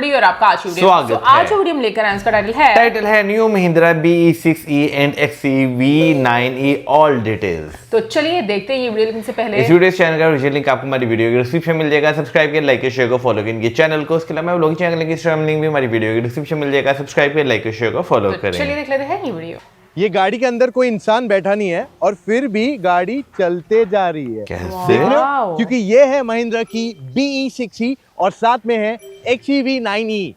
Video और आपका आज वीडियो। स्वागत है। आज जो वीडियो हम लेकर आए उसका टाइटल है new Mahindra BE6E and XE-V9e all details. तो चलिए देखते हैं ये वीडियो। लेकिन से पहले इस वीडियो चैनल का विजुअल लिंक आपको हमारी वीडियो के डिस्क्रिप्शन मिल जाएगा। सब्सक्राइब करिए, लाइक शेयर को फॉलो करिए चैनल को। उसके अलावा vlog channel link Instagram link भी हमारी वीडियो के डिस्क्रिप्शन मिल जाएगा। सब्सक्राइब करिए, लाइक शेयर को फॉलो करें। चलिए देख लेते हैं ये वीडियो। ये गाड़ी के अंदर कोई इंसान बैठा नहीं है और फिर भी गाड़ी चलते जा रही है। कैसे? देख रहे हो? वाओ। क्योंकि ये है महिंद्रा की BE6E और साथ में है XE-V9e।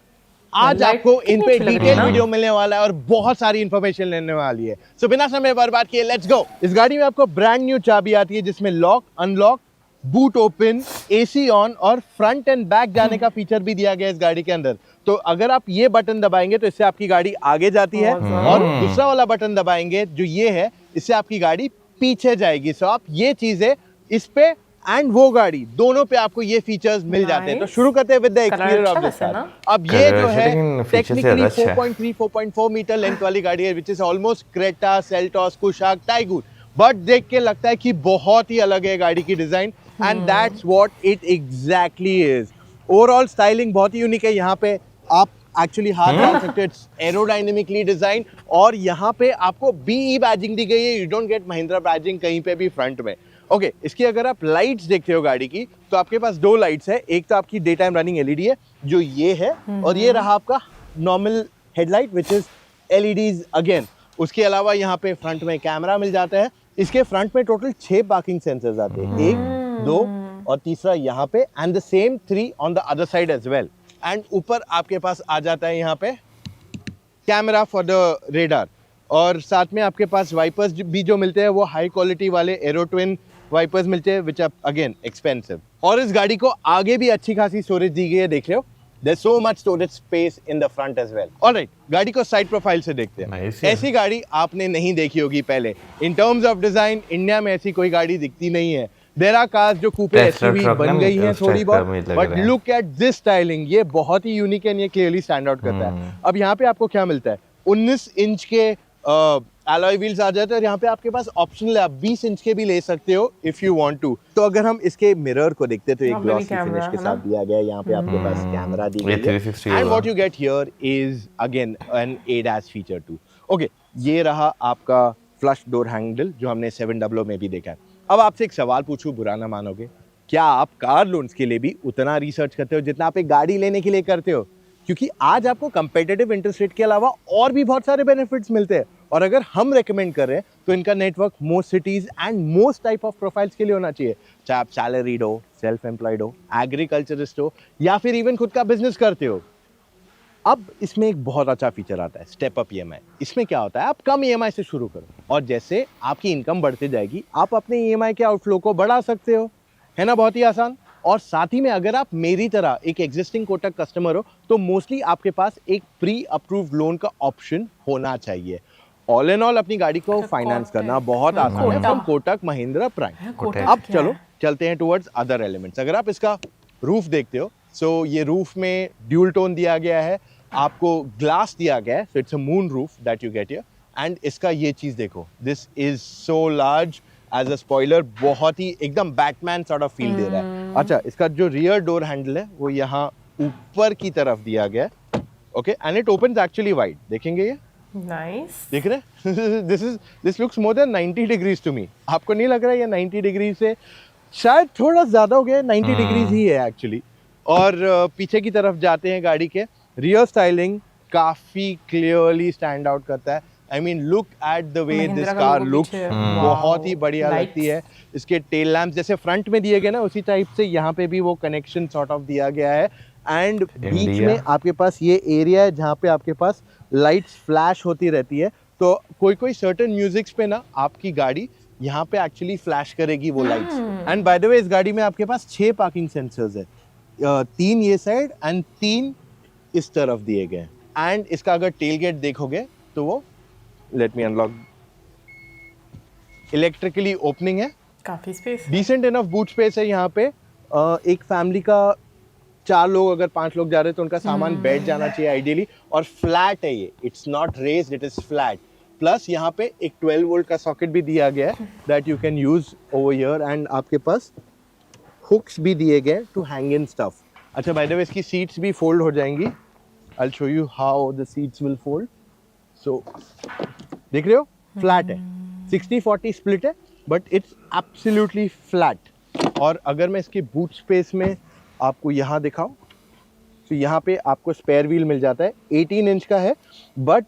आज लाइट आपको इन पे कितनी अच्छी लग रही है डिटेल ना? वीडियो मिलने वाला है और बहुत सारी इंफॉर्मेशन लेने वाली है। सो बिना समय बर्बाद किए लेट्स गो। इस गाड़ी में आपको ब्रांड न्यू चाबी आती है जिसमें lock, unlock, boot open, AC on और फ्रंट एंड बैक जाने का फीचर भी दिया गया है इस गाड़ी के अंदर। तो अगर आप ये बटन दबाएंगे तो इससे आपकी गाड़ी आगे जाती है और दूसरा वाला बटन दबाएंगे जो ये है, इससे आपकी गाड़ी पीछे जाएगी। सो आप ये चीजें इस पे एंड वो गाड़ी दोनों पे आपको ये फीचर्स मिल जाते हैं। तो शुरू करते हैं with the exterior of this car. अब ये जो है टेक्निकली 4.3 4.4 मीटर लेंथ वाली गाड़ी है which is almost Creta, Seltos, Kushaq, Taigun. But देख के लगता है कि बहुत ही अलग है गाड़ी की design and that's what it exactly is. Overall styling बहुत ही यूनिक है। यहाँ पे आप एक्चुअली हाथ डाल सकते हो, इट्स एरोडायनेमिकली डिजाइन और यहाँ पे आपको BE बैजिंग दी गई है। You don't get Mahindra badging कहीं पे भी फ्रंट में। ओके, इसकी अगर आप लाइट्स देखते हो गाड़ी की तो आपके पास दो लाइट्स है। एक तो आपकी डे टाइम रनिंग LED है जो ये है और ये रहा आपका normal headlight which is LEDs again. उसके अलावा यहाँ पे फ्रंट में कैमरा मिल जाता है। इसके फ्रंट में टोटल 6 पार्किंग सेंसर्स आते हैं, 1, 2 और तीसरा यहाँ पे and the same 3 on the other side as well. And ऊपर आपके पास आ जाता है यहाँ पे कैमरा फॉर द रेडार और साथ में आपके पास वाइपर्स भी जो मिलते हैं वो हाई क्वालिटी वाले एरो ट्विन वाइपर्स मिलते हैं विच आर अगेन एक्सपेंसिव। और इस गाड़ी को आगे भी अच्छी खासी स्टोरेज दी गई है, देख रहे हो। There's so much storage space in the front as well. Alright, गाड़ी को साइड प्रोफाइल से देखते हैं। Nice, ऐसी गाड़ी आपने नहीं देखी होगी पहले। In terms of design, India में ऐसी कोई गाड़ी दिखती नहीं है। There are cars जो कूपे SUV बन गई हैं थोड़ी बहुत, but look at this styling, ये बहुत ही यूनिक है, ये क्लियरली स्टैंड आउट करता है। अब यहाँ पे आपको क्या मिलता है, 19 इंच के अलॉय व्हील्स आ जाते हैं और यहाँ पे आपके पास ऑप्शनल है, आप 20 इंच के भी ले सकते हो इफ यू वांट टू। तो अगर हम इसके मिरर को देखते हैं तो एक ग्लॉसी फिनिश के साथ दिया गया है। यहाँ पे आपके पास कैमरा दी गई है and what you get here is again an ADAS feature too. Okay, ये रहा आपका फ्लश डोर हैंडल जो हमने 700 में भी देखा है। अब आपसे एक सवाल पूछूं, बुरा ना मानोगे, क्या आप कार लोन्स के लिए भी उतना रिसर्च करते हो जितना आप एक गाड़ी लेने के लिए करते हो? क्योंकि आज आपको कंपेटिटिव इंटरेस्ट रेट के अलावा और भी बहुत सारे बेनिफिट्स मिलते हैं और अगर हम रेकमेंड कर रहे हैं तो इनका network most cities and most type of profiles के लिए होना चाहिए। चाहे आप सैलरीड हो, सेल्फ एम्प्लॉयड हो, एग्रीकल्चरिस्ट हो या फिर इवन खुद का बिजनेस करते हो। अब इसमें एक बहुत अच्छा फीचर आता है, स्टेप अप EMI। इसमें क्या होता है, आप कम EMI से शुरू करो और जैसे आपकी इनकम बढ़ती जाएगी आप अपने EMI के आउटफ्लो को बढ़ा सकते हो, है ना। बहुत ही आसान। और साथ ही में अगर आप मेरी तरह एक एग्जिस्टिंग कोटक कस्टमर हो तो मोस्टली आपके पास एक प्री अप्रूव्ड लोन का ऑप्शन होना चाहिए। ऑल इन ऑल अपनी गाड़ी को फाइनेंस करना बहुत आसान है फ्रॉम कोटक महिंद्रा प्राइम। अब चलो चलते हैं टुवर्ड्स अदर एलिमेंट्स। अगर आप इसका रूफ देखते हो, सो ये रूफ में ड्यूल टोन दिया गया है, आपको ग्लास दिया गया है, so it's a moon roof that you get here. And इसका ये चीज देखो, this is so large as a spoiler, बहुत ही एकदम बैटमैन सॉर्ट ऑफ फील दे रहा है। अच्छा, इसका जो रियर डोर हैंडल है वो यहाँ ऊपर की तरफ दिया गया है। Okay, and it opens actually wide. देखेंगे ये नाइस, देख रहे this looks more than 90 degrees to me. आपको नहीं लग रहा है ये 90 डिग्री से शायद थोड़ा ज्यादा हो गया, 90 डिग्रीज ही है एक्चुअली। और पीछे की तरफ जाते हैं, गाड़ी के रियर स्टाइलिंग काफी क्लियरली स्टैंड आउट करता है। I mean look at the way this car looks, बहुत ही बढ़िया लगती है। इसके टेल लैम्प्स जैसे फ्रंट में दिए गए ना उसी टाइप से यहाँ पे भी वो कनेक्शन सॉर्ट ऑफ दिया गया है। एंड बीच में आपके पास ये एरिया है जहाँ पे आपके पास लाइट्स फ्लैश होती रहती है। तो कोई कोई सर्टेन म्यूजिक्स पे ना आपकी गाड़ी यहाँ पे एक्चुअली फ्लैश करेगी वो लाइट्स। एंड बाय द वे इस गाड़ी में आपके पास 6 पार्किंग सेंसर्स है, 3 ये साइड एंड 3 इस तरफ दिए गए। एंड इसका अगर टेल गेट देखोगे तो वो let me unlock, electrically opening है, काफी space, decent enough boot space है यहाँ पे। एक फैमिली का 4 लोग अगर 5 लोग जा रहे हैं तो उनका सामान बैठ जाना चाहिए आइडियली। और फ्लैट है ये, it's not raised, it is flat. Plus यहाँ पे एक 12 वोल्ट का सॉकेट भी दिया गया है that you can use over here. And आपके पास हुक्स भी दिए गए टू हैंग इन स्टफ। अच्छा बाय द वे इसकी सीट्स भी फोल्ड हो जाएंगी। I will show you how the seats will fold. So देख रहे हो फ्लैट है, 60-40 स्प्लिट है बट इट्स एब्सोल्युटली फ्लैट। और अगर मैं इसके बूट स्पेस में आपको यहाँ दिखाऊं तो यहाँ पे आपको स्पेयर व्हील मिल जाता है, 18 इंच का है बट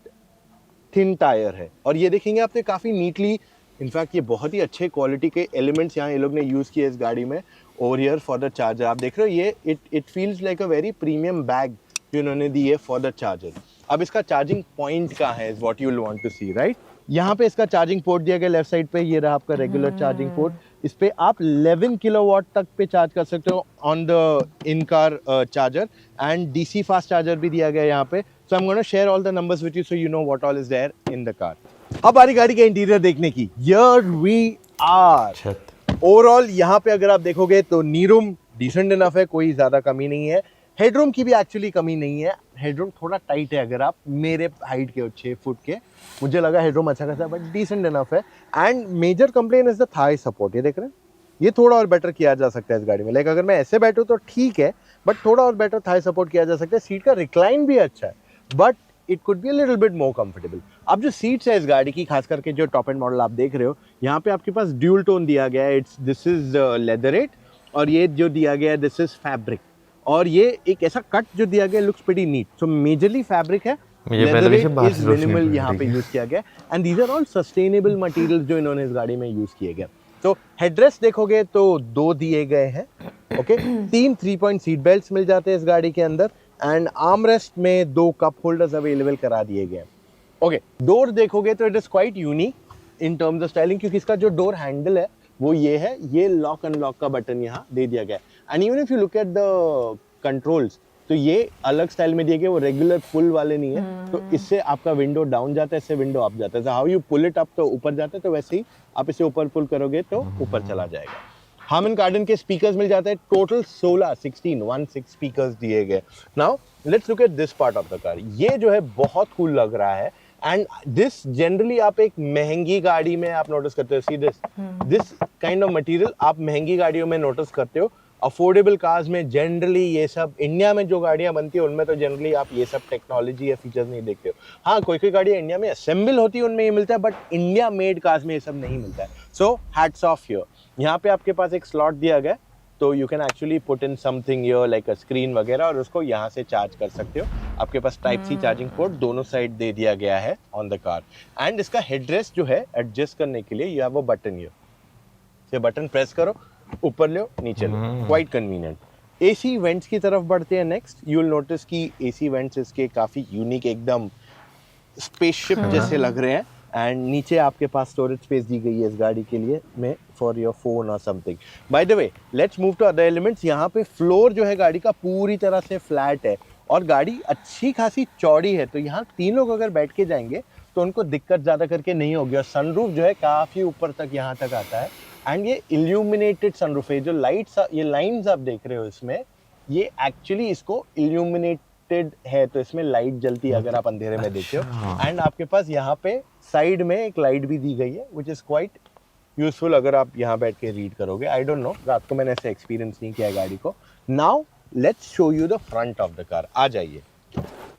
थिन टायर है। और ये देखेंगे आपने काफ़ी नीटली, इनफैक्ट ये बहुत ही अच्छे क्वालिटी के एलिमेंट्स यहाँ ये लोग ने यूज़ किए इस गाड़ी में over here for the charger. आप देख रहे हो ये it feels like a very premium bag जो इन्होंने दी है फॉर द चार्जर। अब इसका चार्जिंग पॉइंट कहाँ है is what you will want to see, right? यहाँ पे इसका चार्जिंग पोर्ट दिया गया लेफ्ट साइड पे, ये रहा आपका रेगुलर चार्जिंग पोर्ट। इस पे आप 11 किलोवाट तक पे चार्ज कर सकते हो on the in car charger, and DC fast charger भी दिया गया है यहाँ पे। So I am gonna share all the numbers with you so you know what all is there in the car. अब हमारी गाड़ी का इंटीरियर देखने की, हियर वी आर। ओवरऑल यहाँ पे अगर आप देखोगे तो नी रूम डिसेंट इनफ है, कोई ज्यादा कमी नहीं है। हेडरूम की भी एक्चुअली कमी नहीं है, हेडरूम थोड़ा टाइट है अगर आप मेरे हाइट के हो 6 फुट के, मुझे लगा हेडरूम अच्छा खासा बट डिसेंट इनफ है। And major complain is the thigh support, ये देख रहे हैं, ये थोड़ा और बेटर किया जा सकता है इस गाड़ी में। लाइक अगर मैं ऐसे बैठूं तो ठीक है बट थोड़ा और बेटर थाई सपोर्ट किया जा सकता है। सीट का रिक्लाइन भी अच्छा है but it could be a little bit more comfortable. अब जो सीट्स है इस गाड़ी की, खास करके जो टॉप एंड मॉडल आप देख रहे हो, यहाँ पे आपके पास ड्यूल टोन दिया गया है, दिस इज लेदरेट, और ये जो दिया गया है दिस इज फैब्रिक, और ये एक ऐसा कट जो दिया गया looks pretty neat. So majorly fabric है, मिनिमल यहाँ पे यूज किया गया, and these are all sustainable materials जो इन्होंने इस गाड़ी में यूज किए गए। तो हेडरेस्ट देखोगे तो 2 दिए गए हैं, ओके 3 3-point सीट बेल्ट्स मिल जाते हैं इस गाड़ी के अंदर, एंड आर्मरेस्ट में 2 कप होल्डर्स अवेलेबल करा दिए गए। ओके डोर देखोगे तो it is quite unique in terms of styling, क्योंकि इसका जो डोर हैंडल है वो ये है, ये लॉक अनलॉक का बटन यहाँ दे दिया गया है। And even if you look at the controls तो ये अलग स्टाइल में दिए गए, वो रेगुलर पुल वाले नहीं है। तो इससे आपका विंडो डाउन जाता है, इससे विंडो अप जाता है। How you pull it up तो ऊपर जाता है, तो वैसे ही आप इसे ऊपर पुल करोगे तो ऊपर चला जाएगा। हार्मन कार्डन के स्पीकर्स मिल जाते हैं, टोटल 16 स्पीकर्स दिए गए। Now let's look at this part of the car. ये जो है बहुत कूल लग रहा है, एंड दिस जनरली आप एक महंगी गाड़ी में आप नोटिस करते हो, see this kind of material आप महंगी गाड़ियों में नोटिस करते हो। अफोर्डेबल कार्स में जनरली ये सब, इंडिया में जो गाड़ियां बनती है उनमें तो जनरली आप ये सब टेक्नोलॉजी या फीचर्स नहीं देखते हो। हाँ कोई कोई गाड़ियां इंडिया में असेंबल होती है उनमें ये मिलता है, बट इंडिया मेड कार्स में ये सब नहीं मिलता है। So hats off here. यहाँ पे आपके पास एक स्लॉट दिया गया, तो you can actually put in something here like a screen वगैरह, और उसको यहाँ से चार्ज कर सकते हो। आपके पास टाइप सी चार्जिंग पोर्ट दोनों साइड दे दिया गया है ऑन द कार। एंड इसका हेडरेस्ट जो है एडजस्ट करने के लिए you have a button here, ये बटन प्रेस करो, ऊपर लो नीचे लो, क्वाइट कन्वीनियंट। एसी वेंट्स की तरफ बढ़ते हैं नेक्स्ट। यू विल नोटिस कि एसी वेंट्स इसके काफी यूनिक, एकदम स्पेसशिप जैसे लग रहे हैं, एंड नीचे आपके पास स्टोरेज स्पेस दी गई है इस गाड़ी के लिए में फॉर योर फोन और something. By the way let's move to other elements. यहाँ पे फ्लोर जो है गाड़ी का पूरी तरह से फ्लैट है, और गाड़ी अच्छी खासी चौड़ी है, तो यहाँ 3 लोग अगर बैठ के जाएंगे तो उनको दिक्कत ज़्यादा करके नहीं होगी। और सनरूफ जो है काफ़ी ऊपर तक यहाँ तक आता है, एंड ये इल्यूमिनेटेड सनरूफ है। जो लाइट्स, ये लाइन्स आप देख रहे हो इसमें, ये एक्चुअली इसको इल्यूमिनेटेड है, तो इसमें लाइट जलती है अगर आप अंधेरे में देखते हो। एंड आपके पास यहाँ पे साइड में एक लाइट भी दी गई है विच इज़ क्वाइट यूजफुल अगर आप यहाँ बैठ के रीड करोगे। आई डोंट नो, रात को मैंने ऐसे एक्सपीरियंस नहीं किया है गाड़ी को। Now let's show you the front of the car. आ जाइए।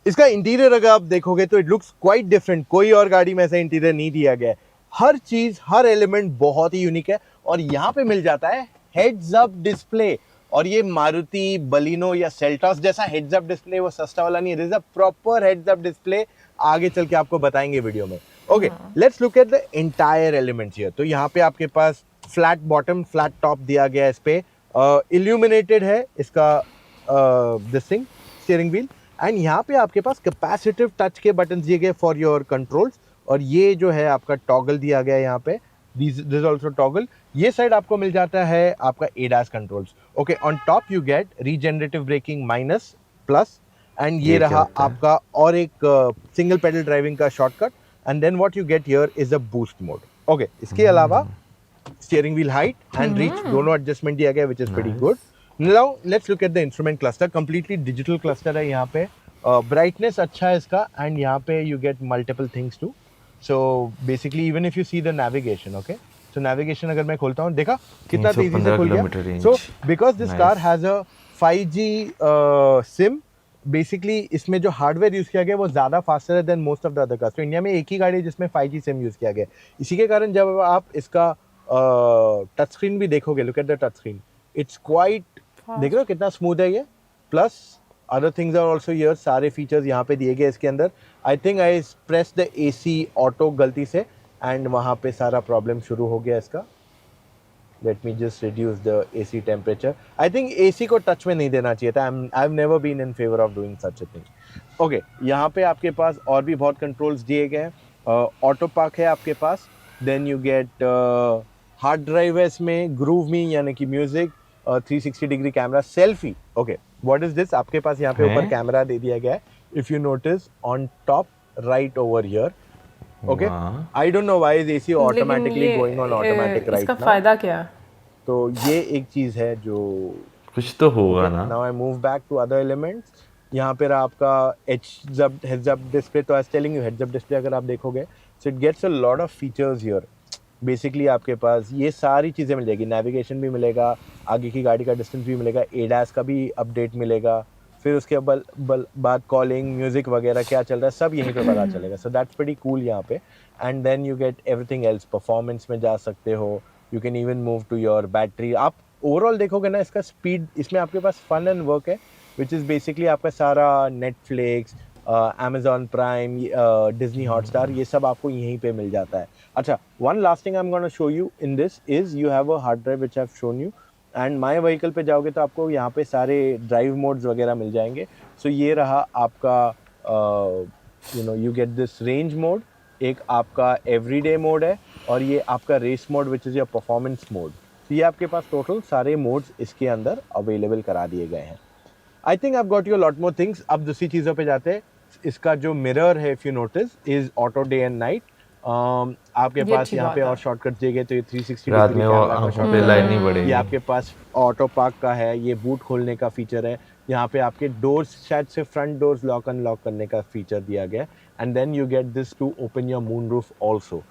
इसका इंटीरियर अगर आप देखोगे तो इट लुक्स क्वाइट डिफरेंट, कोई और गाड़ी में ऐसा इंटीरियर नहीं दिया गया है। हर चीज, हर एलिमेंट बहुत ही यूनिक है, और यहाँ पे मिल जाता है हेड्स अप डिस्प्ले। और ये मारुति बलिनो या सेल्टॉस जैसा हेड्स अप डिस्प्ले वो सस्ता वाला नहीं है, this is a proper heads up display. आगे चल के आपको बताएंगे वीडियो में। Okay let's look at the entire elements here. तो यहाँ पे आपके पास फ्लैट बॉटम, फ्लैट टॉप दिया गया है, इस पे इल्यूमिनेटेड है इसका this thing steering wheel, and यहाँ पे आपके पास कैपेसिटिव टच के बटन दिए गए फॉर योर कंट्रोल्स। और ये जो है आपका टॉगल दिया गया है यहाँ पे, दिस ऑल्सो टॉगल। ये साइड आपको मिल जाता है आपका ADAS controls. Okay on top you get regenerative braking minus plus, and ये रहा आपका और एक सिंगल पेडल ड्राइविंग का shortcut, and then what you get here is a boost mode. Okay इसके अलावा steering wheel height and reach दोनों adjustment दिया गया which is very good. Now let's look at the instrument cluster. Completely digital cluster है यहाँ पे, brightness अच्छा है इसका, एंड यहाँ पे you get multiple things too. So basically even if you see the navigation, okay so navigation अगर मैं खोलता हूँ, देखा कितना तेजी से खुल गया। So because this car has a 5G SIM basically इसमें जो हार्डवेयर यूज किया गया वो ज्यादा फास्टर है than most of the other cars. तो इंडिया में एक ही गाड़ी है जिसमें 5G सिम यूज किया गया है। इसी के कारण जब आप इसका टच स्क्रीन भी देखोगे, look at the touch screen, it's quite, देख रहे हो कितना स्मूथ है ये। Plus other things are also here, सारे फीचर्स यहाँ पे दिए गए इसके अंदर। I think I press the AC auto गलती से एंड वहाँ पे सारा प्रॉब्लम शुरू हो गया इसका। Let me just reduce the AC temperature. I think AC को टच में नहीं देना चाहिए था। I've never been in favor of doing such a thing. Okay, यहाँ पे आपके पास और भी बहुत कंट्रोल्स दिए गए हैं। ऑटो पार्क है आपके पास, then you get hard drive है इसमें, ग्रूव मी यानी कि music, 360 degree camera, selfie. Okay, what is this? आपके पास यहाँ पे ऊपर कैमरा दे दिया गया है। If you notice on top right over here, okay, I don't know why is AC automatically going on automatic right इसका नाउ। फायदा क्या? तो ये एक चीज है जो कुछ तो होगा ना। Now I move back to other elements. यहाँ पर आपका हेड्स अप डिस्प्ले, तो I was telling you heads up display अगर आप देखोगे so it gets a lot of features here. Basically आपके पास ये सारी चीज़ें मिल जाएगी, नेविगेशन भी मिलेगा, आगे की गाड़ी का डिस्टेंस भी मिलेगा, ADAS का भी अपडेट मिलेगा, फिर उसके बाद कॉलिंग, म्यूजिक वगैरह क्या चल रहा है सब यहीं पे पता चलेगा। सो दैट्स प्रीटी कूल यहाँ पे। And then you get everything else, performance में जा सकते हो, you can even move to your battery. आप ओवरऑल देखोगे ना इसका स्पीड, इसमें आपके पास फन एंड वर्क है विच इज़ बेसिकली आपका सारा Netflix, Amazon prime, Disney Hotstar, ये सब आपको यहीं पे मिल जाता है। अच्छा, one last thing I am gonna show you in this is you have a hard drive which I have shown you, and my vehicle पे जाओगे तो आपको यहाँ पे सारे ड्राइव मोड्स वगैरह मिल जाएंगे। सो ये रहा आपका you know you get this range mode, एक आपका एवरीडे मोड है, और ये आपका race mode which is your performance mode. तो ये आपके पास टोटल सारे मोड्स इसके अंदर अवेलेबल करा दिए गए हैं। आई think I got you lot more things. अब दूसरी चीज़ों पे जाते हैं। इसका जो मिरर है, if you notice, is auto day and night. आपके पास यहाँ पे और शॉर्टकट दिए गए, तो ये 360 रात में आंखों पे लाइट नहीं पड़ेगी। ये आपके पास ऑटो पार्क का है, ये बूट खोलने का फीचर है, यहाँ पे आपके डोर्स, शायद से फ्रंट डोर्स लॉक अनलॉक करने का फीचर दिया गया, and then you get this to open your moon roof also.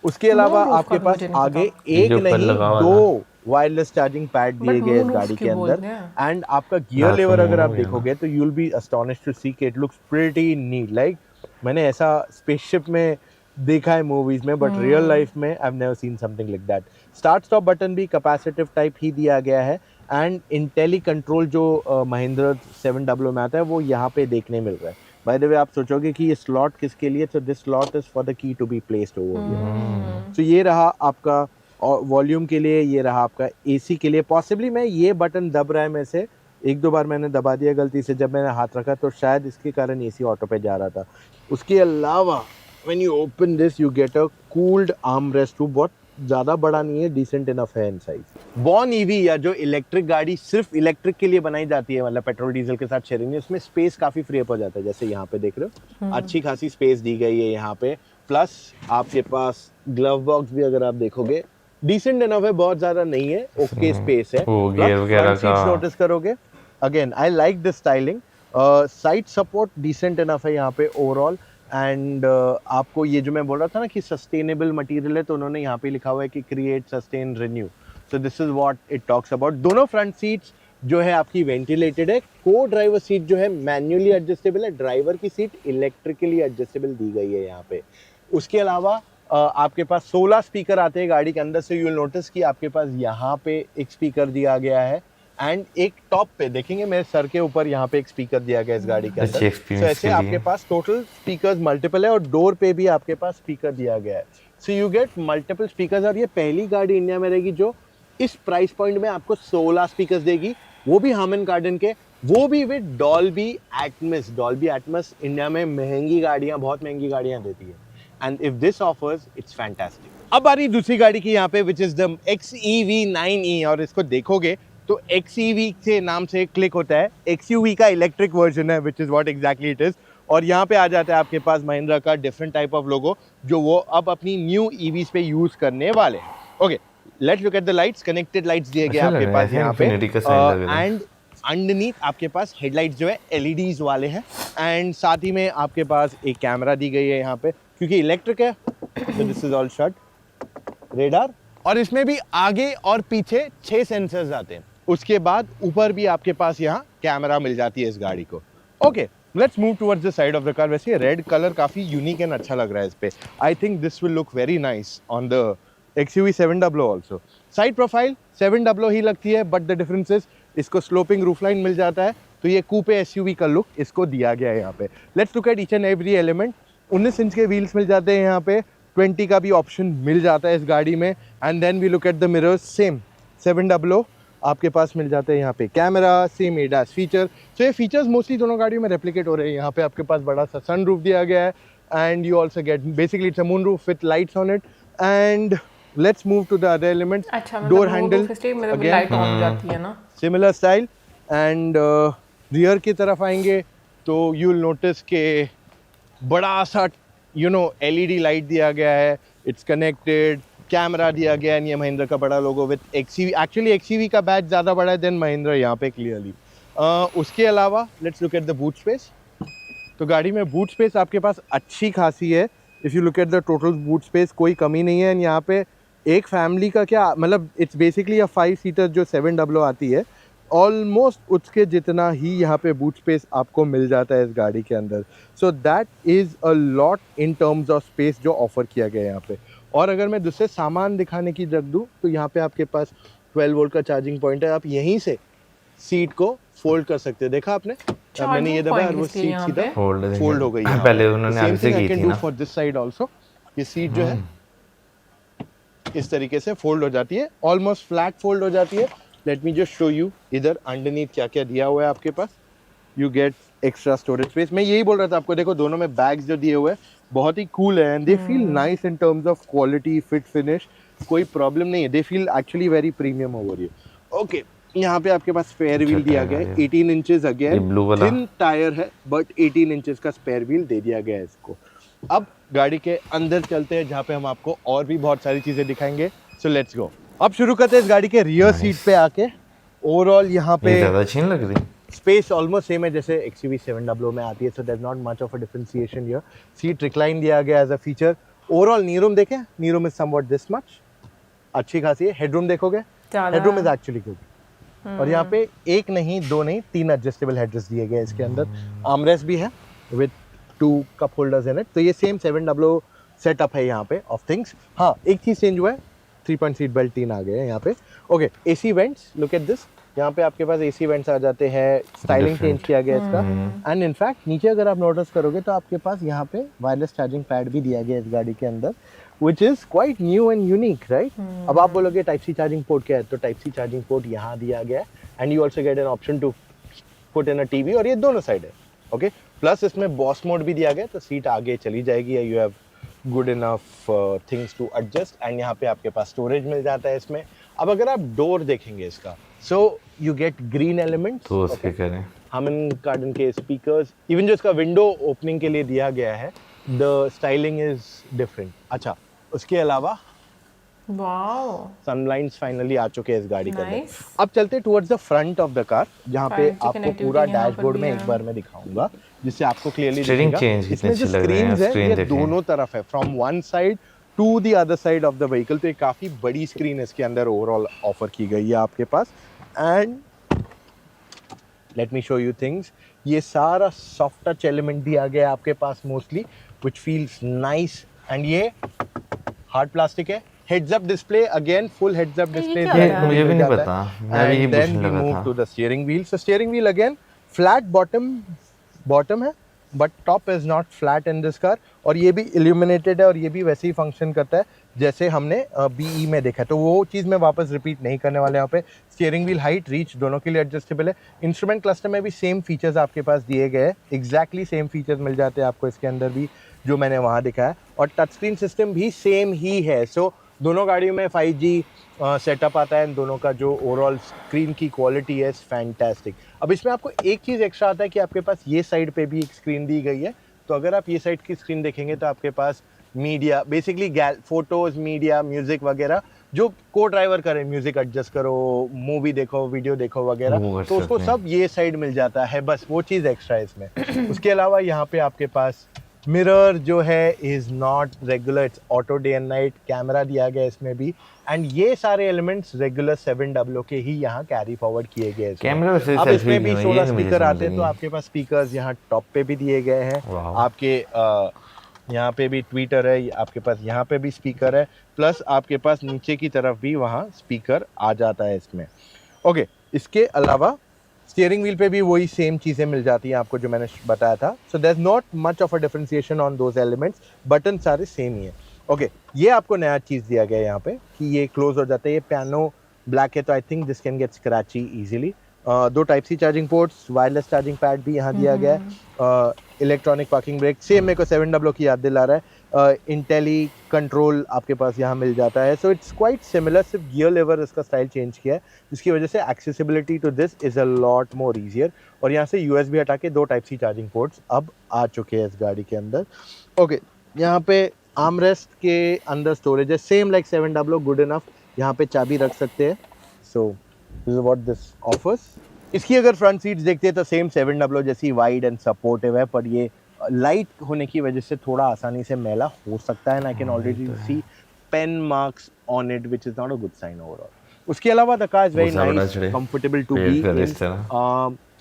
उसके अलावा आपके पास आगे एक नहीं दो वायरलेस चार्जिंग पैड दिए गए इस गाड़ी के अंदर, एंड आपका गियर लेवर अगर आप देखोगे तो you will be astonished to see कि it looks pretty neat. Like मैंने ऐसा स्पेसशिप में देखा है मूवीज में, बट रियल लाइफ में I have never seen something like that. Start stop button भी कैपेसिटिव टाइप ही दिया गया है, एंड इंटेली कंट्रोल जो महिंद्रा 700 में आता है वो यहाँ पे देखने मिल रहा है। बाय द वे, आप सोचोगे कि ये स्लॉट किसके लिए, तो this slot is for the key to be placed over here. तो ये रहा आपका वॉल्यूम के लिए, ये रहा आपका AC के लिए। पॉसिबली मैं ये बटन दब रहा है में से एक दो बार मैंने दबा दिया गलती से जब मैंने हाथ रखा, तो शायद इसके कारण AC ऑटो पे जा रहा था। उसके अलावा when you open this you get a cooled arm rest, बहुत ज़्यादा बड़ा नहीं है, डिसेंट इनफ है इन साइज। बॉर्न EV या जो इलेक्ट्रिक गाड़ी सिर्फ इलेक्ट्रिक के लिए बनाई जाती है, मतलब पेट्रोल डीजल के साथ शेयरिंग में, उसमें स्पेस काफ़ी फ्री अप हो जाता है। जैसे यहाँ पे देख रहे हो, अच्छी खासी स्पेस दी गई है यहाँ पे। प्लस आपके पास ग्लव बॉक्स भी अगर आप देखोगे डिसेंट इनफ है, बहुत ज़्यादा नहीं है, ओके स्पेस है। नोटिस करोगे, again I like this styling. Side support decent enough है यहाँ पे ओवरऑल, एंड आपको ये जो मैं बोल रहा था ना कि सस्टेनेबल मटेरियल है, तो उन्होंने यहाँ पे लिखा हुआ है कि create, sustain, renew. So this is what it talks about. दोनों फ्रंट सीट्स जो है आपकी वेंटिलेटेड है। को ड्राइवर सीट जो है मैन्युअली एडजस्टेबल है, ड्राइवर की सीट इलेक्ट्रिकली एडजस्टेबल दी गई है यहाँ पे। उसके अलावा आपके पास 16 स्पीकर आते हैं गाड़ी के अंदर से। यू विल नोटिस कि आपके पास यहाँ पे एक स्पीकर दिया गया है, एंड एक टॉप पे देखेंगे मेरे सर के ऊपर यहाँ पे एक स्पीकर दिया गया इस गाड़ी के अंदर। तो ऐसे आपके पास टोटल स्पीकर्स मल्टीपल है, और डोर पे भी आपके पास स्पीकर दिया गया है। So you get multiple speakers, और ये पहली गाड़ी इंडिया में रहेगी जो इस प्राइस पॉइंट में आपको 16 स्पीकर्स देगी, वो भी हार्मन कार्डन के, वो भी with Dolby Atmos. Dolby Atmos India में महंगी गाड़ियाँ, बहुत महंगी गाड़ियाँ देती है, and if this offers it's fantastic. अब आ रही दूसरी गाड़ी की यहाँ पे, विच इज द XEV9e, और इसको देखोगे तो XEV के नाम से क्लिक होता है, XUV का इलेक्ट्रिक वर्जन है, which is what exactly it is. और यहाँ पे आ जाता है आपके पास महिंद्रा का डिफरेंट टाइप ऑफ लोगो, जो वो अब अपनी न्यू EVs पे यूज करने वाले हैं। Okay, let's look at the lights. Connected lights दिए गए आपके पास यहाँ पे, एंड अंडरनीथ आपके पास हेडलाइट्स जो है LEDs वाले हैं, एंड साथ ही में आपके पास एक कैमरा दी गई है यहाँ पे, क्योंकि इलेक्ट्रिक है। तो this is all shot radar, और इसमें भी आगे और पीछे 6 सेंसर्स आते हैं। उसके बाद ऊपर भी आपके पास यहाँ कैमरा मिल जाती है इस गाड़ी को। Okay, let's move towards the side of the car. वैसे रेड कलर काफी यूनिक एंड अच्छा लग रहा है इस पे। आई think this will look very nice on the XUV 700 also. Side profile 700 ही लगती है, बट द डिफरेंस इज इसको स्लोपिंग रूफलाइन मिल जाता है, तो ये कूपे SUV का लुक इसको दिया गया है यहाँ पे। Let's look at each and every element. 19 inch के व्हील्स मिल जाते हैं यहाँ पे, 20 का भी ऑप्शन मिल जाता है इस गाड़ी में। And then we look at the mirrors, same 700 आपके पास मिल जाते हैं यहाँ पे। Camera, same ADAS feature. So ये फीचर्स मोस्टली दोनों गाड़ियों में रेप्लिकेट हो रहे हैं। यहाँ पे आपके पास बड़ा सा सन रूफ दिया गया है, and you also get basically it's a moon roof with lights on it. And let's move to the other elements. अच्छा, डोर हैंडल लाइट ऑन हो जाती है ना, सिमिलर स्टाइल। एंड रियर की तरफ आएंगे तो यू विल नोटिस के बड़ा सा LED लाइट दिया गया है, इट्स कनेक्टेड। कैमरा दिया गया है, ये महिंद्रा का बड़ा लोगो विद XUV। एक्चुअली XUV का बैच ज़्यादा बड़ा है देन महिंद्रा यहाँ पे क्लियरली। उसके अलावा let's look at the boot space. तो गाड़ी में बूट स्पेस आपके पास अच्छी खासी है। If you look at the total boot space, कोई कमी नहीं है। यहाँ पे एक फैमिली का क्या मतलब, इट्स बेसिकली अ 5 सीटर जो 700 आती है, ऑलमोस्ट उसके जितना ही यहाँ पे बूट स्पेस आपको मिल जाता है इस गाड़ी के अंदर। So that is a lot in terms of space जो ऑफर किया गया है यहाँ पे। और अगर मैं दूसरे सामान दिखाने की रख दूँ तो यहाँ पे आपके पास 12 वोल्ट का चार्जिंग पॉइंट है। आप यहीं से सीट को फोल्ड कर सकते हो। देखा आपने, मैंने ये दबाया और वो सीट सीधा फोल्ड हो गई। पहले उन्होंने अभी से की थी ना। फॉर दिस साइड आल्सो ये सीट जो है इस तरीके से फोल्ड हो जाती है, ऑलमोस्ट फ्लैट फोल्ड हो जाती है। Let me just show you इधर अंडरनीथ क्या क्या दिया हुआ है आपके पास। You get extra storage space. मैं यही बोल रहा था आपको, देखो दोनों में बैग्स जो दिए हुए हैं बहुत ही कूल है, and they feel nice in terms of quality, fit, finish. कोई प्रॉब्लम नहीं है, they feel actually very premium over here. Okay, यहाँ पे आपके पास स्पेयर व्हील दिया गया है 18 इंचेस। अगेन थिन टायर है बट 18 इंचेस का स्पेयर व्हील दे दिया गया है इसको। अब गाड़ी के अंदर चलते हैं जहाँ पे हम आपको और भी बहुत सारी चीजें दिखाएंगे। So let's go. अब शुरू करते हैं इस गाड़ी के रियर सीट पे आके। ओवरऑल यहाँ पे ज़्यादा अच्छी नहीं लग रही। स्पेस ऑलमोस्ट सेम है जैसे XUV 700 में आती है, so there not much of a differentiation here. Seat recline दिया गया as a feature. Overall knee room देखें, knee room is somewhat this much, अच्छी खासी है। हेडरूम देखोगे, हेडरूम इज एक्चुअली गुड। और यहाँ पे एक नहीं, दो नहीं, 3 एडजस्टेबल हेडरेस्ट दिए गए इसके अंदर। आर्मरेस्ट भी है with 2 cup holders in it. तो ये सेम 700 सेटअप है यहाँ पे ऑफ थिंग्स। हाँ, एक चीज चेंज हुआ है, 3-point सीट बेल्ट 3 आ गए हैं यहाँ पे। Okay, AC vents, look at this. यहाँ पे आपके पास AC वेंट्स आ जाते हैं। स्टाइलिंग चेंज किया गया इसका। एंड इनफैक्ट नीचे अगर आप नोटिस करोगे तो आपके पास यहाँ पे वायरलेस चार्जिंग पैड भी दिया गया है इस गाड़ी के अंदर, which is quite new and unique, right? अब आप बोलोगे टाइप सी चार्जिंग पोर्ट क्या है, तो टाइप सी चार्जिंग पोर्ट यहाँ दिया गया है, and you also get an option to put in a TV, और ये दोनों साइड है। ओके, प्लस इसमें बॉस मोड भी दिया गया, तो सीट आगे चली जाएगी, या you have good enough things to adjust. And यहाँ पे आपके पास स्टोरेज मिल जाता है इसमें। अब अगर आप डोर देखेंगे इसका, so you get green elements, तो स्पीकर है, हमन कार्डन के स्पीकर्स, इवन जो इसका विंडो ओपनिंग के लिए दिया गया है, द स्टाइलिंग इज डिफरेंट। अच्छा, उसके अलावा वाओ, सनलाइट्स फाइनली आ चुके हैं इस गाड़ी के अंदर। अब चलते towards the front of the car, जहाँ पे आपको पूरा डैशबोर्ड में एक बार मैं दिखाऊंगा जिससे आपको क्लियरली दिखेगा। इसमें जो स्क्रीन्स है ये दोनों तरफ है, from one side to the other side of the vehicle. तो ये काफी बड़ी स्क्रीन इसके अंदर ओवरऑल ऑफर की गई है आपके पास। And let me show you things. ये सारा सॉफ्ट टच एलिमेंट दिया गया है आपके पास mostly, which feels nice. And ये हार्ड प्लास्टिक है। Heads up display, again full heads up display, मुझे भी नहीं पता, मैं भी ये पूछने लगा था। To the steering wheel. So steering wheel again flat bottom है, but top is not flat in this car. और ये भी इल्यूमिनेटेड है, और ये भी वैसे ही फंक्शन करता है जैसे हमने BE में देखा। तो वो चीज़ मैं वापस रिपीट नहीं करने वाले। यहाँ पे स्टीयरिंग व्हील हाइट, रीच दोनों के लिए एडजस्टेबल है। इंस्ट्रूमेंट क्लस्टर में भी सेम फीचर्स आपके पास दिए गए हैं, एग्जैक्टली सेम फीचर्स मिल जाते हैं आपको इसके अंदर भी जो मैंने वहाँ दिखाया। और टच स्क्रीन सिस्टम भी सेम ही है। सो दोनों गाड़ियों में 5G सेटअप आता है, दोनों का जो ओवरऑल स्क्रीन की क्वालिटी है फैंटास्टिक। अब इसमें आपको एक चीज़ एक्स्ट्रा आता है कि आपके पास ये साइड पे भी एक स्क्रीन दी गई है। तो अगर आप ये साइड की स्क्रीन देखेंगे तो आपके पास media, basically photos, media, music वगैरह, जो को ड्राइवर करे, म्यूजिक एडजस्ट करो, मूवी देखो, वीडियो देखो वगैरह, तो उसको सब ये साइड मिल जाता है। बस वो चीज़ एक्स्ट्रा है इसमें। उसके अलावा यहाँ पे आपके पास मिरर जो है is not regular, it's auto day and night, camera दिया गया है इसमें भी, एंड ये सारे एलिमेंट्स रेगुलर 700 के ही यहाँ कैरी फॉरवर्ड किए गए हैं। कैमरा वैसे अब इसमें भी 16 तो स्पीकर आते हैं, तो आपके पास स्पीकर्स यहाँ टॉप पे भी दिए गए हैं, आपके यहाँ पे भी ट्वीटर है, आपके पास यहाँ पे भी स्पीकर है, प्लस आपके पास नीचे की तरफ भी वहाँ स्पीकर आ जाता है इसमें। ओके, इसके अलावा स्टीयरिंग व्हील पे भी वही सेम चीज़ें मिल जाती हैं आपको जो मैंने बताया था। So there is not much of a differentiation on those elements, button सारे सेम ही है। ओके, ये आपको नया चीज़ दिया गया है यहाँ पे कि ये क्लोज हो जाता है। ये पियानो ब्लैक है, तो I think this can get scratchy easily. 2 type C charging ports, wireless charging pad भी यहाँ दिया गया है, इलेक्ट्रॉनिक पार्किंग ब्रेक, सेम मेरे को 700 की याद दिला रहा है। इंटेली कंट्रोल आपके पास यहाँ मिल जाता है। सो इट्स क्वाइट सिमिलर, सिर्फ गियर लेवर इसका स्टाइल चेंज किया है, जिसकी वजह से accessibility to this is a lot more easier. और यहाँ से USB हटा के 2 टाइप सी चार्जिंग पोर्ट्स अब आ चुके हैं इस गाड़ी के अंदर। ओके, यहाँ पे आर्मरेस्ट के अंदर स्टोरेज है, सेम लाइक 700, गुड इनफ। यहाँ पे चाबी रख सकते हैं। So this is what this offers. इसकी अगर फ्रंट सीट्स देखते हैं तो सेम 700 जैसी वाइड एंड सपोर्टिव है, पर ये लाइट होने की वजह से थोड़ा आसानी से मैला हो सकता है। I can already see pen marks on it, which is not a good sign overall. उसके अलावा the car is very nice, comfortable to be.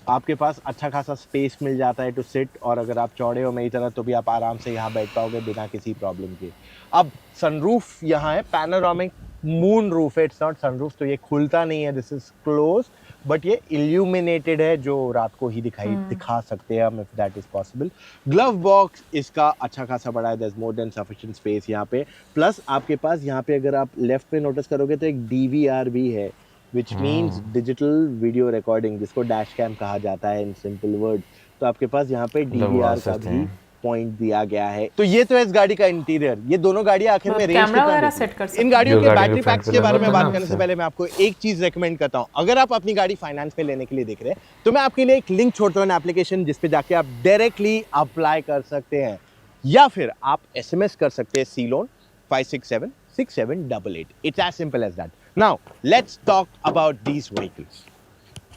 आपके पास अच्छा खासा स्पेस मिल जाता है टू सिट, और अगर आप चौड़े हो मेरी तरह तो भी आप आराम से यहाँ बैठ पाओगे बिना किसी प्रॉब्लम के। अब सनरूफ यहाँ है, पैनोरामिक मून रूफ है, इट्स नॉट सनरूफ, तो ये खुलता नहीं है, दिस इज क्लोज, बट ये इल्यूमिनेटेड है जो रात को ही दिखा सकते हैं हम, if that is possible. Glove box इसका अच्छा खासा बड़ा है, there is more than sufficient space यहाँ पे। प्लस आपके पास यहाँ पे अगर आप लेफ्ट पे नोटिस करोगे तो एक DVR भी है, which means digital video recording, जिसको डैश कैम कहा जाता है इन सिंपल वर्ड। तो आपके पास यहाँ पे DVR का भी पॉइंट दिया गया है। तो ये तो है इस गाड़ी का इंटीरियर। ये दोनों गाड़ियां आखिर में रेंज कितना सेट कर सकते हैं। इन गाड़ियों के बैटरी पैक्स के बारे में बात करने से पहले मैं आपको एक चीज रेकमेंड करता हूं। अगर आप अपनी गाड़ी फाइनेंस पे लेने के लिए देख रहे हैं तो मैं आपके लिए एक लिंक छोड़ता हूं, एप्लीकेशन जिस पे जाके आप डायरेक्टली अप्लाई कर सकते हैं, या फिर आप SMS कर सकते हैं CLOAN 5676788। It's as simple as that. Now let's talk about these vehicles.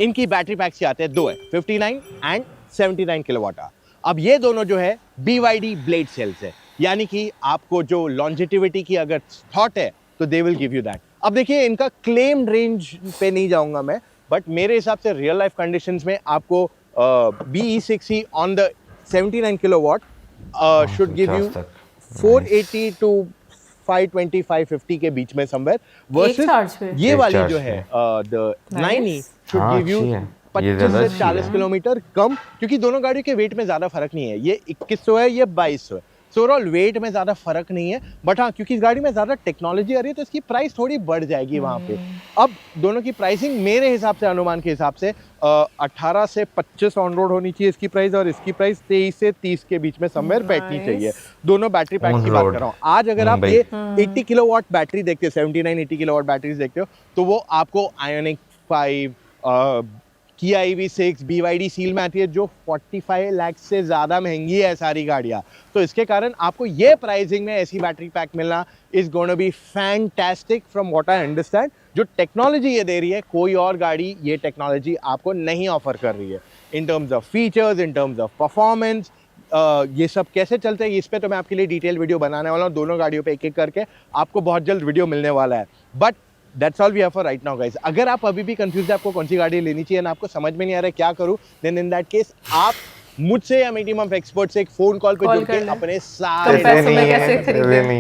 इनकी बैटरी पैक्स के आते हैं, 2 है, 59 एंड 79 किलोवाट आवर। अब ये दोनों जो है BYD ब्लेड सेल्स है, यानी कि आपको जो लॉन्जिटिविटी की अगर थॉट है तो they will give you that. अब देखिए, इनका क्लेम्ड रेंज पे नहीं जाऊंगा मैं, बट मेरे हिसाब से रियल लाइफ कंडीशंस में आपको BE6E on the 79 kilowatt should give you 480 to 520 550 के बीच में समवेयर, वर्सेस ये वाली जो है the 9E should give you 25 से 40 किलोमीटर कम, क्योंकि दोनों गाड़ियों के वेट में ज़्यादा फर्क नहीं है। ये 2100 है, ये 2200 है। सो ओवरऑल वेट में ज़्यादा फर्क नहीं है, बट हाँ, क्योंकि इस गाड़ी में ज़्यादा टेक्नोलॉजी आ रही है तो इसकी प्राइस थोड़ी बढ़ जाएगी वहाँ पे। अब दोनों की प्राइसिंग मेरे हिसाब से, अनुमान के हिसाब से 18 से 25 ऑन रोड होनी चाहिए इसकी प्राइस, और इसकी प्राइस 23 से 30 के बीच में समवेयर बैठनी चाहिए। दोनों बैटरी पैक की बात कर रहा हूँ। आज अगर आप ये 80 किलोवाट बैटरी देखते हो, 79-80 किलोवाट बैटरीज देखते हो, तो वो आपको ionic 5, Kia EV6 BYD seal में आती है, जो 45 लाख से ज़्यादा महंगी है सारी गाड़ियाँ। तो इसके कारण आपको ये प्राइसिंग में ऐसी बैटरी पैक मिलना is gonna be fantastic from what I understand. जो टेक्नोलॉजी ये दे रही है, कोई और गाड़ी ये टेक्नोलॉजी आपको नहीं ऑफर कर रही है, in terms of features, in terms of performance. ये सब कैसे चलते हैं इस पे तो मैं आपके लिए डिटेल वीडियो बनाने वाला हूँ, दोनों गाड़ियों पे एक एक करके आपको बहुत जल्द वीडियो मिलने वाला है। But that's all we have for right now guys. अगर आप अभी भी कंफ्यूज है आपको कौन सी गाड़ी लेनी चाहिए ना आपको समझ में नहीं आ रहा है क्या करूं, देन इन दैट केस आप मुझसे या मीडियम ऑफ एक्सपर्ट से एक फोन कॉल पे जुड़ के अपने सारे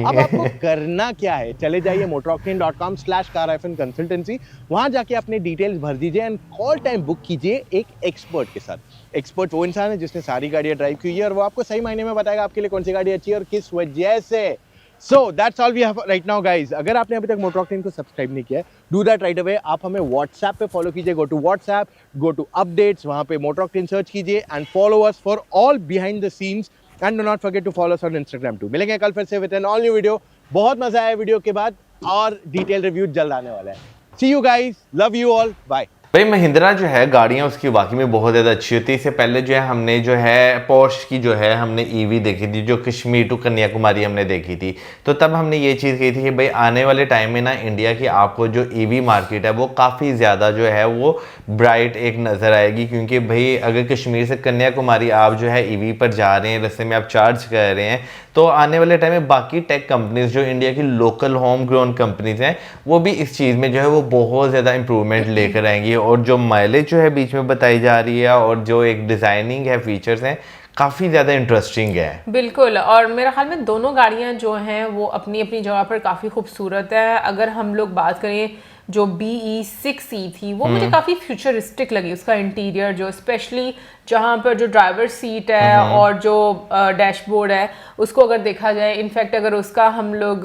अब आपको करना क्या है, चले जाइए motoroctane.com/car-consultancy, वहां जाके अपने डिटेल्स भर दीजिए एंड कॉल टाइम बुक कीजिए एक एक्सपर्ट के साथ। एक्सपर्ट वो इंसान है जिसने सारी गाड़ियां ड्राइव की है और वो आपको सही मायने में बताएगा आपके लिए कौन सी गाड़ी अच्छी है और किस वजह से। So that's all we have right now guys। अगर आपने अभी तक मोटर ऑक्टेन को सब्सक्राइब नहीं किया है, do that right away। आप हमें WhatsApp पे फॉलो कीजिए, go to WhatsApp, go to updates, वहाँ पे मोटर ऑक्टेन सर्च कीजिए and follow us for all behind the scenes and do not forget to follow us on Instagram too। मिलेंगे कल फिर से with an all new video। बहुत मजा आया वीडियो के बाद और डिटेल रिव्यू जल्द आने वाला है। See you guys, love you all, bye। भाई महिंद्रा जो है गाड़ियाँ उसकी वाकई में बहुत ज़्यादा अच्छी होती है। इससे पहले जो है हमने जो है पोर्श की जो है हमने ईवी देखी थी, जो कश्मीर टू कन्याकुमारी हमने देखी थी। तो तब हमने ये चीज़ कही थी कि भाई आने वाले टाइम में ना इंडिया की आपको जो ईवी मार्केट है वो काफ़ी ज़्यादा जो है वो ब्राइट एक नज़र आएगी, क्योंकि भाई अगर कश्मीर से कन्याकुमारी आप जो है ईवी पर जा रहे हैं, रस्ते में आप चार्ज कर रहे हैं, तो आने वाले टाइम में बाकी टेक कंपनीज जो इंडिया की लोकल होम ग्रोन कंपनीज हैं वो भी इस चीज़ में जो है वो बहुत ज़्यादा इंप्रूवमेंट लेकर आएंगी। और जो माइलेज जो है बीच में बताई जा रही है और जो एक डिज़ाइनिंग है, फीचर्स हैं, काफ़ी ज़्यादा इंटरेस्टिंग है। बिल्कुल, और मेरा ख्याल में दोनों गाड़ियां जो हैं वो अपनी अपनी जगह पर काफ़ी खूबसूरत है। अगर हम लोग बात करें जो BE6E थी वो मुझे काफ़ी फ्यूचरिस्टिक लगी, उसका इंटीरियर जो स्पेशली जहाँ पर जो ड्राइवर सीट है और जो डैशबोर्ड है उसको अगर देखा जाए, इनफैक्ट अगर उसका हम लोग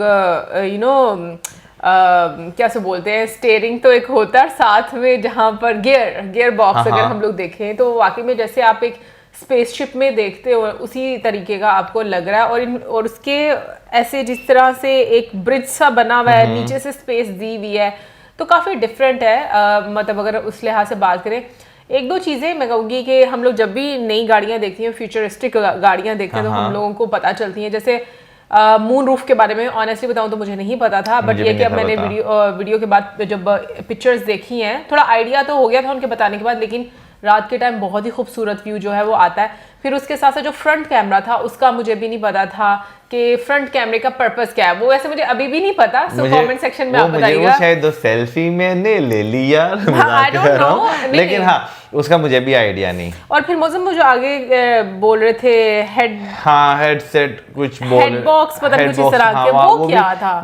क्या से बोलते हैं, स्टीयरिंग तो एक होता है, साथ में जहाँ पर गियर बॉक्स अगर हम लोग देखें तो वाकई में जैसे आप एक स्पेसशिप में देखते हो उसी तरीके का आपको लग रहा है। और उसके ऐसे जिस तरह से एक ब्रिज सा बना हुआ है, नीचे से स्पेस दी हुई है, तो काफ़ी डिफरेंट है। मतलब अगर उस लिहाज से बात करें, एक दो चीज़ें मैं कहूँगी कि हम लोग जब भी नई गाड़ियाँ देखती हैं, फ्यूचरिस्टिक गाड़ियाँ देखते हैं, तो हम लोगों को पता चलती हैं। जैसे मून रूफ के बारे में ऑनेस्टली बताऊं तो मुझे नहीं पता था, बट ये कि अब मैंने वीडियो के बाद जब पिक्चर्स देखी हैं थोड़ा आइडिया तो हो गया था उनके बताने के बाद, लेकिन रात के टाइम बहुत ही खूबसूरत व्यू जो है वो आता है। फिर उसके साथ साथ जो फ्रंट कैमरा था उसका मुझे भी नहीं पता था कि फ्रंट कैमरे का पर्पस क्या है, वो ऐसे मुझे अभी भी नहीं पता। सो कमेंट सेक्शन में आप बताइएगा। वो शायद सेल्फी मैंने ले लिया, आई डोंट नो, लेकिन हाँ उसका मुझे भी आइडिया नहीं। और फिर मौसम वो जो आगे बोल रहे थे हेडसेट कुछ बोल, हेडबॉक्स पता नहीं कुछ इस तरह के, वो क्या था?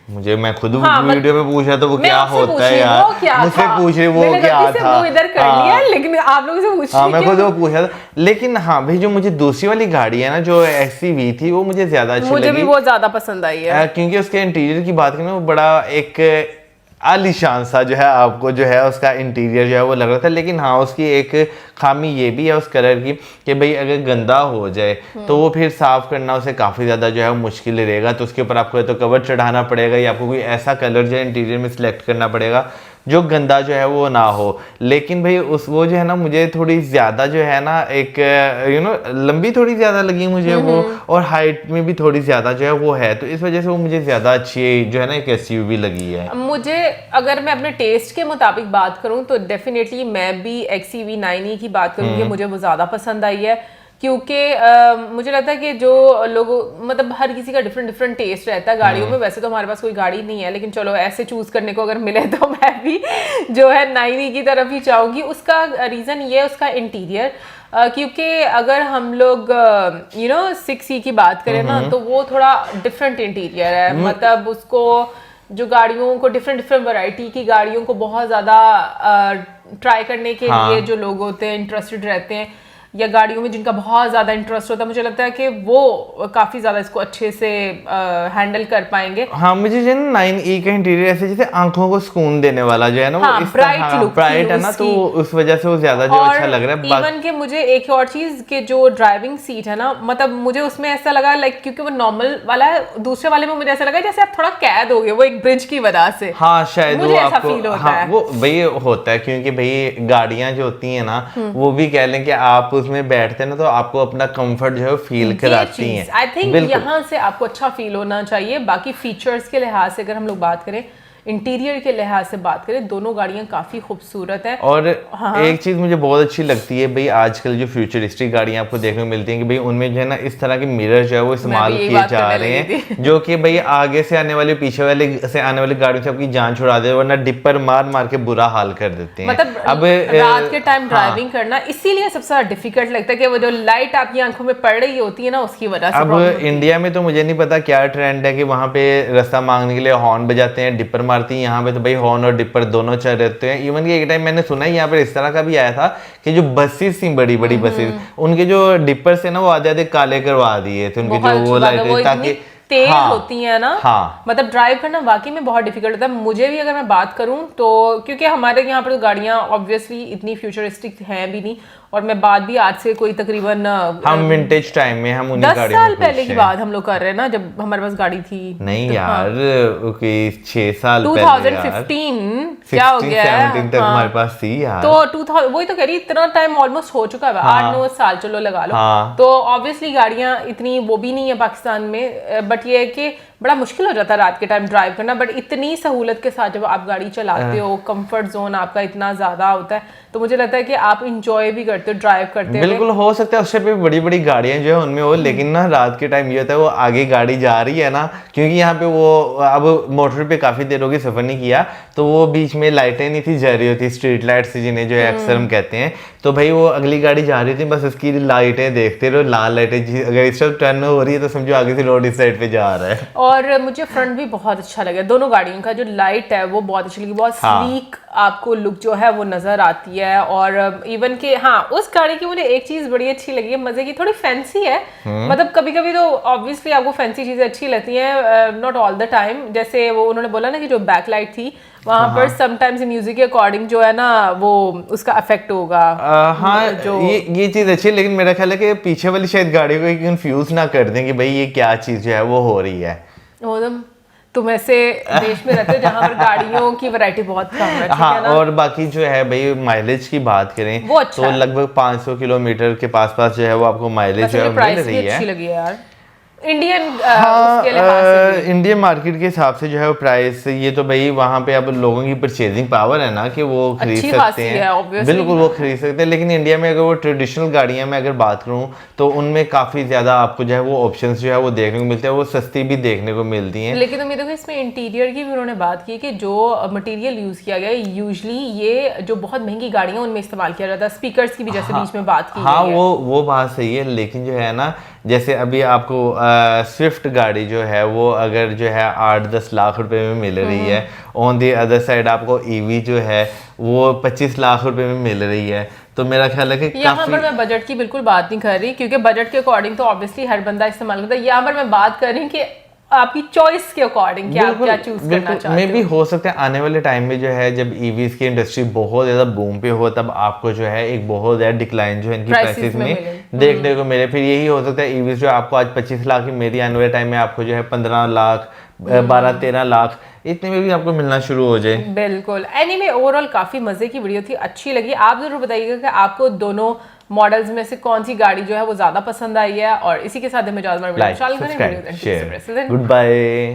मुझे मैं खुद वीडियो में पूछा तो वो क्या होता है यार, मुझसे पूछ रही वो क्या था, वो इधर कर लिया, लेकिन आप लोगों से पूछ मैं खुद वो पूछा था। लेकिन हाँ भाई जो मुझे दूसरी वाली गाड़ी है ना जो XCV थी वो मुझे ज्यादा अच्छी लगी, मुझे भी बहुत ज्यादा पसंद आई है, क्योंकि उसके इंटीरियर की बात करें वो बड़ा एक आलीशान सा जो है आपको जो है उसका इंटीरियर जो है वो लग रहा था। लेकिन हाँ उसकी एक खामी ये भी है उस कलर की कि भाई अगर गंदा हो जाए तो वो फिर साफ करना उसे काफ़ी ज़्यादा जो है वो मुश्किल रहेगा। तो उसके ऊपर आपको तो कवर चढ़ाना पड़ेगा या आपको कोई ऐसा कलर जो है इंटीरियर में सिलेक्ट करना पड़ेगा जो गंदा जो है वो ना हो। लेकिन भाई वो जो है ना मुझे थोड़ी ज़्यादा जो है ना एक लंबी थोड़ी ज़्यादा लगी मुझे वो, और हाइट में भी थोड़ी ज़्यादा जो है वो है, तो इस वजह से वो मुझे ज़्यादा अच्छी जो है ना एक SUV लगी है। मुझे अगर मैं अपने टेस्ट के मुताबिक बात करूं तो डेफिनेटली मैं भी XCV 9e की बात करूंगी, मुझे वो ज़्यादा पसंद आई है, क्योंकि मुझे लगता है कि जो लोग मतलब हर किसी का डिफरेंट टेस्ट रहता है गाड़ियों में। वैसे तो हमारे पास कोई गाड़ी नहीं है, लेकिन चलो ऐसे चूज करने को अगर मिले तो मैं भी जो है 9e की तरफ ही चाहूँगी। उसका रीज़न ये है उसका इंटीरियर, क्योंकि अगर हम लोग 6e की बात करें ना तो वो थोड़ा डिफरेंट इंटीरियर है। मतलब उसको जो गाड़ियों को डिफरेंट वैरायटी की गाड़ियों को बहुत ज़्यादा ट्राई करने के लिए जो लोग होते हैं इंटरेस्टेड रहते हैं, या गाड़ियों में जिनका बहुत ज़्यादा इंटरेस्ट होता है, मुझे लगता है कि वो काफ़ी ज़्यादा इसको अच्छे से हैंडल कर पाएंगे। हाँ मुझे जो है 9e का इंटीरियर ऐसे जैसे आंखों को सुकून देने वाला जो है ना, हाँ, वो इस ब्राइट लुक ब्राइट है ना, तो उस वजह से वो ज़्यादा जो अच्छा लग रहा है। इवन के मुझे एक और चीज़ के जो ड्राइविंग सीट है ना, मतलब मुझे उसमें ऐसा लगा लाइक क्योंकि वो नॉर्मल वाला है, दूसरे वाले में मुझे ऐसा लगा जैसे आप थोड़ा कैद हो गए वो एक ब्रिज की वजह से। हाँ शायद मुझे ऐसा फील होता है। वो भाई होता है क्योंकि भाई गाड़ियां जो होती हैं ना वो भी कह लें कि आप उसमें बैठते हैं ना तो आपको अपना कंफर्ट जो है फील कराती हैं। आई थिंक यहाँ से आपको अच्छा फील होना चाहिए। बाकी फीचर्स के लिहाज से अगर हम लोग बात करें, इंटीरियर के लिहाज से बात करें, दोनों गाड़ियां काफी खूबसूरत है। और एक चीज मुझे बहुत अच्छी लगती है भाई, आजकल जो फ्यूचरिस्टिक गाड़ियां आपको देखने को मिलती हैं कि भाई उनमें जो है ना इस तरह के मिरर जो है वो इस्तेमाल किए जा रहे हैं, जो कि भाई आगे से आने वाली पीछे वाले से आने वाली गाड़ियों से आपकी जान छुड़ा दे, वरना डिपर मार के बुरा हाल कर देते हैं। मतलब अब रात के टाइम ड्राइविंग करना इसीलिए सबसे ज्यादा डिफिकल्ट लगता है कि वो जो लाइट आपकी आंखों में पड़ रही होती है ना उसकी वजह से। अब इंडिया में तो मुझे नहीं पता क्या ट्रेंड है कि वहां पे रास्ता मांगने के लिए हॉर्न बजाते हैं, डिपर मारती है। यहाँ पे तो भाई हॉर्न और डिपर दोनों चल रहते हैं। इवन कि एक टाइम मैंने सुना है यहाँ पर इस तरह का भी आया था कि जो बसेस थी बड़ी बड़ी बसेस, उनके जो डिपर से ना वो आधे काले करवा दिए थे उनके जो वो लाइट, ताकि तेज होती है ना। मतलब ड्राइव करना वाकई में बहुत डिफिकल्ट होता है। मुझे भी अगर मैं बात करूं तो क्योंकि हमारे यहाँ पर गाड़ियां ऑब्वियसली इतनी फ्यूचरिस्टिक हैं भी नहीं, और मैं बात भी आज से कोई तकरीबन हम विंटेज टाइम में हम उन्हीं 10 गाड़ियों साल में पहले खुश की हैं। बात हम लोग कर रहे हैं ना, जब हमारे पास गाड़ी थी। नहीं तो यार, कोई 6 साल 2015 क्या हो गया है? 17 तक हमारे पास थी यार। तो 2000 वही तो कह रही, इतना टाइम ऑलमोस्ट हो चुका है, 8-9 साल चलो लगा लो। हाँ। तो ऑब्वियसली गाड़ियां इतनी वो भी नहीं है पाकिस्तान में, बट ये है कि बड़ा मुश्किल हो जाता है रात के टाइम ड्राइव करना, बट इतनी सहूलत के साथ जब आप गाड़ी चलाते हो, कंफर्ट जोन आपका इतना ज्यादा होता है, तो मुझे लगता है कि आप इंजॉय भी करते हो ड्राइव करते हुए। बिल्कुल हो सकता है उससे भी बड़ी बड़ी गाड़ियां जो है उनमें हो, लेकिन ना रात के टाइम ये होता है वो आगे गाड़ी जा रही है ना, क्योंकि यहाँ पे वो अब मोटर पे काफी देर होगी सफर नहीं किया, तो वो बीच में लाइटें नहीं थी जा रही होती, स्ट्रीट लाइट्स जिन्हें जो है अक्सर हम कहते हैं, तो भाई वो अगली गाड़ी जा रही थी, बस उसकी लाइटें देखते रहो, लाल लाइटें, अगर इस तरफ टर्न हो रही है तो समझो आगे से रोड इस साइड पे जा रहा है। और मुझे फ्रंट भी बहुत अच्छा लगा, दोनों गाड़ियों का जो लाइट है वो बहुत अच्छी लगी, बहुत स्लीक आपको लुक जो है वो नजर आती है। और इवन के हाँ, उस गाड़ी की मुझे एक चीज बड़ी अच्छी लगी है, मजे की, थोड़ी फैंसी है, मतलब कभी कभी तो ऑब्वियसली आपको फैंसी चीजें अच्छी लगती हैं, नॉट ऑल द टाइम। जैसे वो उन्होंने बोला ना कि जो बैकलाइट थी वहां पर समटाइम्स म्यूजिक के अकॉर्डिंग जो है ना वो उसका इफेक्ट होगा। हाँ, जो ये चीज अच्छी है, लेकिन मेरा ख्याल है कि पीछे वाली शायद गाड़ी को कंफ्यूज ना कर दें कि भाई ये क्या चीज जो है वो हो रही है। तुम ऐसे देश में रहते हो जहां पर गाड़ियों की वैरायटी बहुत कम है, ठीक हाँ, है ना? और बाकी जो है भाई माइलेज की बात करें वो अच्छा तो है। लगभग 500 किलोमीटर के पास जो है वो आपको माइलेज जो है मिल प्राइस भी रही अच्छी है। लगी है यार, इंडियन हाँ, उसके लिहाज से भी। इंडियन मार्केट के हिसाब से जो है वो प्राइस, ये तो भाई वहाँ पे अब लोगों की परचेजिंग पावर है ना कि वो खरीद अच्छी सकते खासी हैं, है, obviously। बिल्कुल वो खरीद सकते हैं। लेकिन इंडिया में अगर वो ट्रेडिशनल गाड़ियाँ में अगर बात करूँ तो उनमें काफ़ी ज़्यादा आपको जो है वो ऑप्शंस जो है वो देखने को मिलते हैं, वो सस्ती भी देखने को मिलती हैं। लेकिन उम्मीद है कि इसमें इंटीरियर की भी उन्होंने बात की कि जो मटेरियल यूज किया गया है, यूजुअली ये जो बहुत महंगी गाड़ियां उनमें इस्तेमाल किया जाता है, स्पीकर्स की भी जैसे बीच में बात की हाँ, गई है। वो बात सही है, लेकिन जो है ना जैसे अभी आपको स्विफ्ट गाड़ी जो है वो अगर जो है 8-10 लाख रुपए में मिल रही है, ऑन दी अदर साइड आपको ईवी जो है वो 25 लाख रुपए में मिल रही है, तो मेरा ख्याल है कि यहाँ पर मैं बजट की बिल्कुल बात नहीं कर रही, क्योंकि बजट के अकॉर्डिंग तो ऑब्वियसली हर बंदा इस्तेमाल करता है। यहाँ पर मैं बात कर रही हूँ कि आपकी चॉइस के अकॉर्डिंग कि आप क्या चूज करना चाहते मे भी हो। हो सकता है आने वाले टाइम में जो है जब ईवीज की इंडस्ट्री बहुत ज्यादा बूम पे हो तब आपको जो है एक बहुत ज्यादा डिक्लाइन जो है इनकी प्राइसेस में देखने को मिले। फिर यही हो सकता है ईवीज जो आपको आज 25 लाख की मेरी आने वाले टाइम में आपको जो है 15 लाख 12-13 लाख इतने में भी आपको मिलना शुरू हो जाए। बिल्कुल। एनीवे ओवरऑल काफी मजे की वीडियो थी, अच्छी लगी। आप जरूर बताइएगा कि आपको दोनों मॉडल्स में से कौन सी गाड़ी जो है वो ज्यादा पसंद आई है, और इसी के साथ हमें like, subscribe, share, good bye.